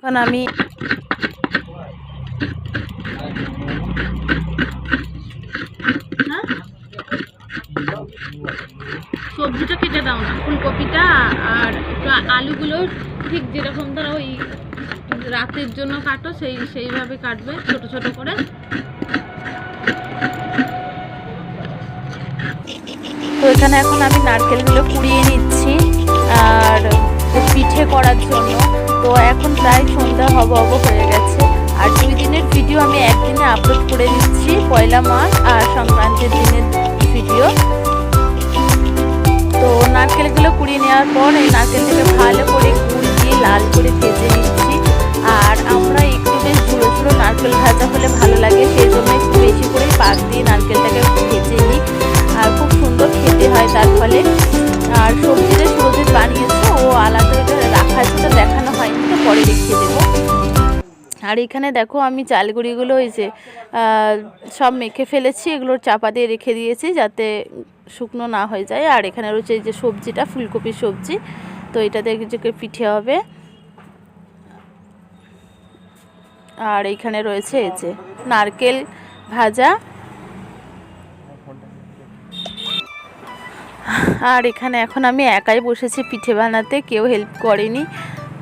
এখন আমি সবজিটা কেটে দাও না, ফুলকপিটা আর আলুগুলো ঠিক যেরকম ধরো ওই রাতের জন্য কাটো সেইভাবে কাটবে ছোট ছোট করে। তো এখানে এখন আমি নারকেলগুলো কুড়িয়ে নিচ্ছি আর পিঠে করার জন্য। তো এখন প্রায় সন্ধ্যা হব হয়ে গেছে, আর 2 দিনের ভিডিও আমি একদিনে আপলোড করে দিচ্ছি, পয়লা মাঘ আর সংক্রান্তির দিনের ভিডিও। তো নারকেলগুলো কুড়িয়ে নেওয়ার পর এই নারকেলটাকে ভালো করে গুড় দিয়ে লাল করে ভেজে নিচ্ছি। আর আমরা একটু বেশ ঝুড়ো ঝুড়ো নারকেল ভাজা হলে ভালো লাগে, সেই জন্য একটু বেশি করে পাক দিয়ে নারকেলটাকে ভেজে নিই, আর খুব সুন্দর খেতে হয় তার ফলে। আর সবজিটা সুরজিৎ বানিয়েছে, ও আলাদা এটা রাখা আছে, তো দেখানো হয়নি, তো পরে দেখিয়ে দেবো। আর এখানে দেখো আমি চালগুড়িগুলো হয়েছে সব মেখে ফেলেছি, এগুলো চাপা দিয়ে রেখে দিয়েছি যাতে শুকনো না হয়ে যায়। আর এখানে রয়েছে এই যে সবজিটা, ফুলকপির সবজি, তো এটাতে কিছু পিঠে হবে। আর এইখানে রয়েছে এই যে নারকেল ভাজা। আর এখানে এখন আমি একাই বসেছি পিঠে বানাতে, কেউ হেল্প করেনি,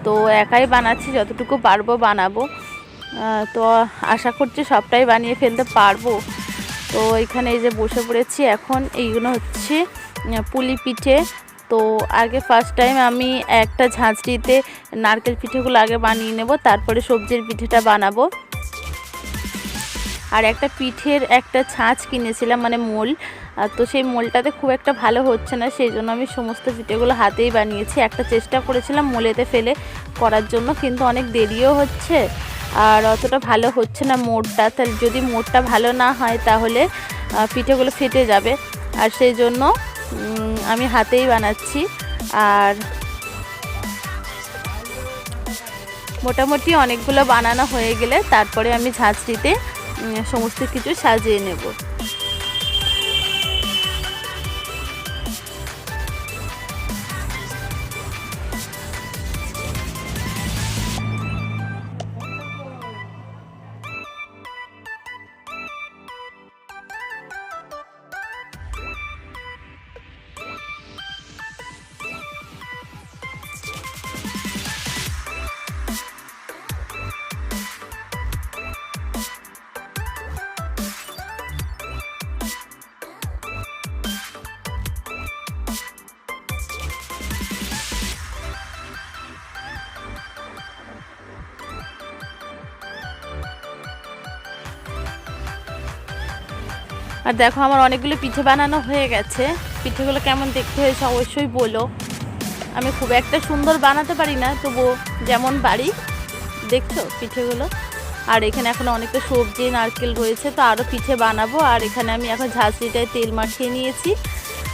তো একাই বানাচ্ছি, যতটুকু পারবো বানাবো। তো আশা করছি সবটাই বানিয়ে ফেলতে পারবো। তো এখানে এই যে বসে পড়েছি, এখন এইগুলো হচ্ছে পুলি পিঠে। তো আগে ফার্স্ট টাইম আমি একটা ঝাঁঝরিতে নারকেল পিঠেগুলো আগে বানিয়ে নেব, তারপরে সবজির পিঠেটা বানাবো। আর একটা পিঠের একটা ছাঁচ কিনেছিলাম, মানে মোল, তো সেই মোলটাতে খুব একটা ভালো হচ্ছে না, সেই জন্য আমি সমস্ত পিঠেগুলো হাতেই বানিয়েছি। একটা চেষ্টা করেছিলাম মোলেতে ফেলে করার জন্য, কিন্তু অনেক দেরিও হচ্ছে আর অতটা ভালো হচ্ছে না মোড়টা। তাহলে যদি মোড়টা ভালো না হয় তাহলে পিঠেগুলো ফেটে যাবে, আর সেই জন্য আমি হাতেই বানাচ্ছি। আর মোটামুটি অনেকগুলো বানানো হয়ে গেলে তারপরে আমি ঝাঁঝরিতে সমস্ত কিছু সাজিয়ে নেব। আর দেখো আমার অনেকগুলো পিঠে বানানো হয়ে গেছে, পিঠেগুলো কেমন দেখতে হয়েছে অবশ্যই বলো। আমি খুব একটা সুন্দর বানাতে পারি না, তবুও যেমন পারি, দেখছো পিঠেগুলো। আর এখানে এখন অনেকটা সবজি নারকেল রয়েছে, তো আরও পিঠে বানাবো। আর এখানে আমি এখন ঝাঁঝরিটায় তেল মাখিয়ে নিয়েছি,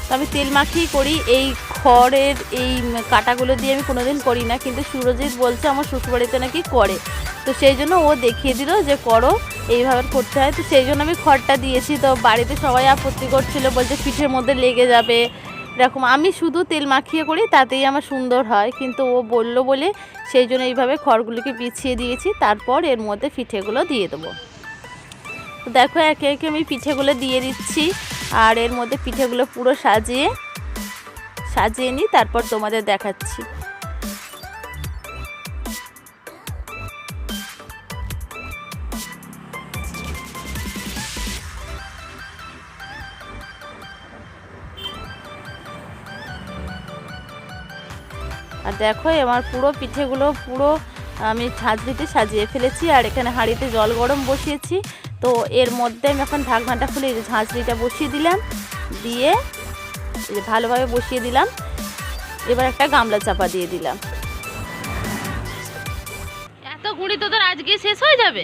তো আমি তেল মাখিয়ে করি। এই খড়ের এই কাটাগুলো দিয়ে আমি কোনোদিন করি না, কিন্তু সুরজিৎ বলছে আমার শ্বশুরবাড়িতে নাকি করে, তো সেই জন্য ও দেখিয়ে দিল যে করো, এইভাবে করতে হয়। তো সেই জন্য আমি খড়টা দিয়েছি। তো বাড়িতে সবাই আপত্তি করছিল, বলছে পিঠের মধ্যে লেগে যাবে এরকম। আমি শুধু তেল মাখিয়ে করি, তাতেই আমার সুন্দর হয়, কিন্তু ও বলল বলে সেই জন্য এইভাবে খড়গুলোকে বিছিয়ে দিয়েছি, তারপর এর মধ্যে পিঠেগুলো দিয়ে দেবো। তো দেখো একে একে আমি পিঠেগুলো দিয়ে দিচ্ছি, আর এর মধ্যে পিঠেগুলো পুরো সাজিয়ে নিই, তারপর তোমাদের দেখাচ্ছি। আর দেখো আমার পুরো পিঠেগুলো পুরো আমি ঝাঁঝরিতে সাজিয়ে ফেলেছি। আর এখানে হাঁড়িতে জল গরম বসিয়েছি, তো এর মধ্যে আমি এখন ঢাকনাটা খুলে ঝাঁঝরিটা বসিয়ে দিলাম, দিয়ে ভালোভাবে বসিয়ে দিলাম। এবার একটা গামলা চাপা দিয়ে দিলাম। এত গুঁড়ি তোদের আজকে শেষ হয়ে যাবে?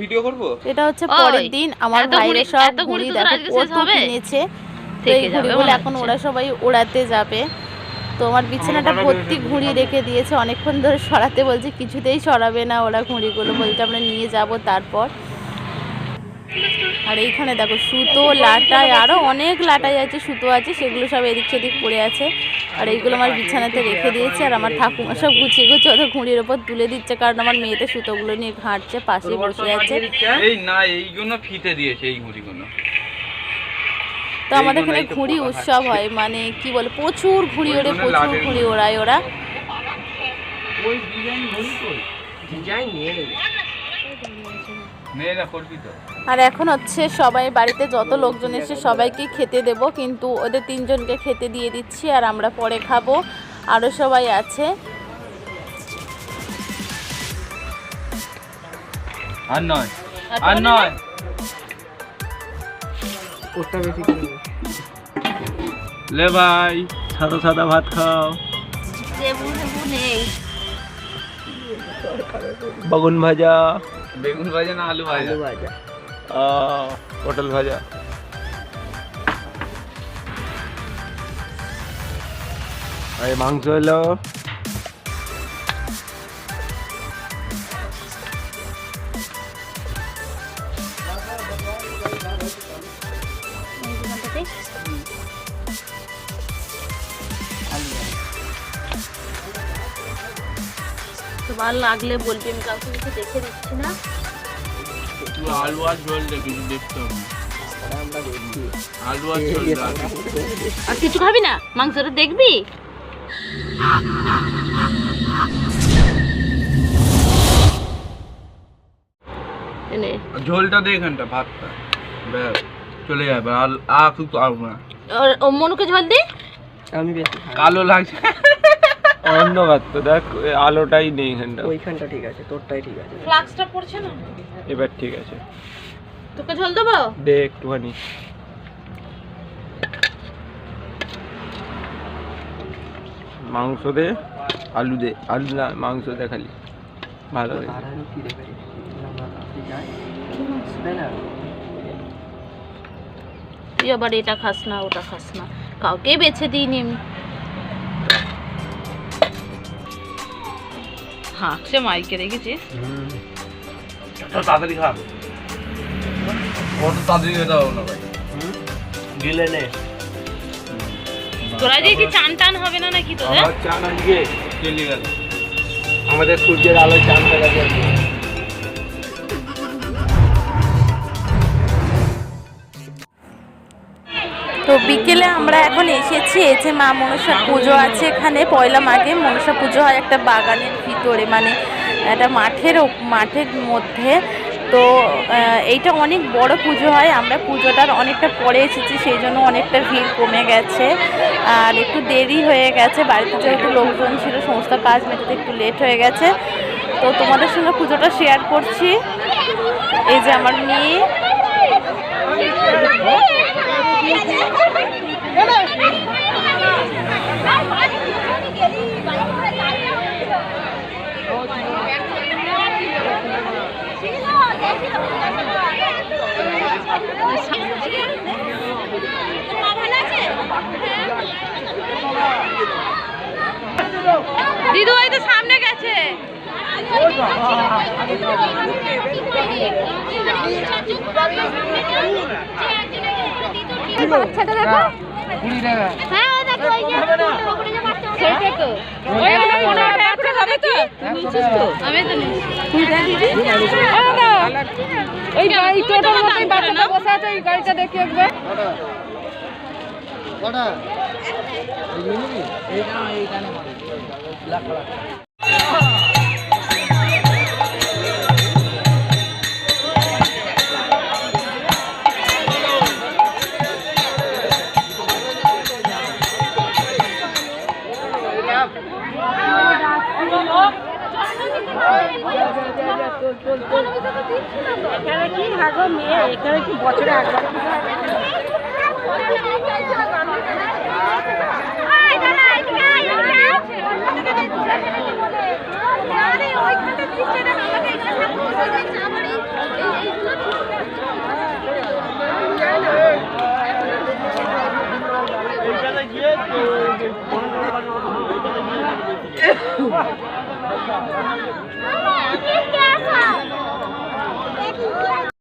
ভিডিও করব। এটা হচ্ছে পরের দিন আমার ভাইরা সব গুঁড়ি দেখো কত কিনেছে, তো এই গুঁড়িগুলো এখন ওরা সবাই ওড়াতে যাবে। তো আমার বিছানাটা ভর্তি ঘুড়ি রেখে দিয়েছে, অনেকক্ষণ ধরে সরাতে বলছে, কিছুতেই সরাবে না ওরা ঘুড়িগুলো, বলতে আমরা নিয়ে যাব তারপর। আর এইখানে দেখো সুতো লাটাই, আরও অনেক লাটাই আছে, সুতো আছে, সেগুলো সব এদিক সেদিক পড়ে আছে। আর এইগুলো আমার বিছানাতে রেখে দিয়েছে, আর আমার ঠাকুমা সব গুছিয়ে গুছিয়ে ওদের ঘুড়ির ওপর তুলে দিচ্ছে, কারণ আমার মেয়েটা সুতোগুলো নিয়ে ঘাঁটছে, পাশে বসে আছে। এই না এইগুলো ফিতে দিয়েছে এই ঘুড়িগুলো। তো আমাদের এখানে ঘুড়ি উৎসব হয়, মানে কি বলে প্রচুর ঘুড়ি ওড়ে, প্রচুর ঘুড়ি ওড়ায় ওরা। আর এখন হচ্ছে সবাই বাড়িতে যত লোকজন এসে সবাইকে খেতে দেব, কিন্তু ওদের 3 জনকে খেতে দিয়ে দিচ্ছি, আর আমরা পরে খাবো। আরও সবাই আছে। আর নয় আর নয় ওটা বেশি করে লে ভাই, সাদা সাদা ভাত খাও। বেগুন ভাজা, বেগুন ভাজা না আলু ভাজা? আলু ভাজা, পটল ভাজা। আর মাংস হলো তোমার লাগলে বলবি, আমি কাউকে কিছু দেখে দিচ্ছি না। আলু আর ঝোল দেখি দেখতে হবে। আমরা দেখছি আলু আর ঝোল আর কিছু খাবি না? মাংসটা দেখবি? ঝোলটা দে এখানটা, ভাতটা ব্যাস চলে যাবে। আর কিছু আর না। ও মনুকে ঝোল দি। আমি বেশি খাই। কালো লাগছে অন্য ভাত তো দেখ, আলোটাই নেই এখানটা। ওইখানটা ঠিক আছে, তোরটাই ঠিক আছে। ফ্লাক্সটা পড়ছে না এবার ঠিক আছে। তোকে ঝোল দেবো? দে একটুখানি। মাংস দে, আলু দে। আলু না, মাংস দে খালি, ভালো হবে। তুই আবার এটা খাস না, ওটা খাস না, কাউকে বেছে দিইনি আমি। হাঁকছে মাইকে, দেখেছিস? তাড়াতাড়ি খা, কত তাড়াতাড়ি খেতে হবে না ভাই। গিলে নে। তোরা যে কি চান টান হবে না নাকি তোদের? চান আজকে চলে গেল আমাদের সূর্যের আলো, চান দেখা যাবে। তো বিকেলে আমরা এখন এসেছি, এই যে মা মনসা পুজো আছে এখানে। পয়লা মাঘে মনসা পুজো হয় একটা বাগানের ভিতরে, মানে একটা মাঠের মধ্যে। তো এইটা অনেক বড় পুজো হয়। আমরা পুজোটার অনেকটা পরে এসেছি, সেই জন্য অনেকটা ভিড় কমে গেছে, আর একটু দেরি হয়ে গেছে। বাড়িতে যেহেতু লোকজন ছিল, সমস্ত কাজ মেটাতে একটু লেট হয়ে গেছে। তো তোমাদের সঙ্গে পুজোটা শেয়ার করছি। এই যে আমার মেয়ে, দিদু এই তো সামনে গেছে। বাচ্চাটা দেখো, 20 টাকা। হ্যাঁ দেখো এই যে সেটা তো ওই 15 টাকা হবে তো। তুমি নিছিস তো? আমি তো নিছি। তুই দিদি ওই গাড়ি টোটো মতই বাচ্চাটা বসে আছে, ওই গাড়িটা দেখি একবার। কটা এই না এইখানে লাখ লাখ। এখানে কি ভাগো মেয়ে, এখানে কি বছরে একবার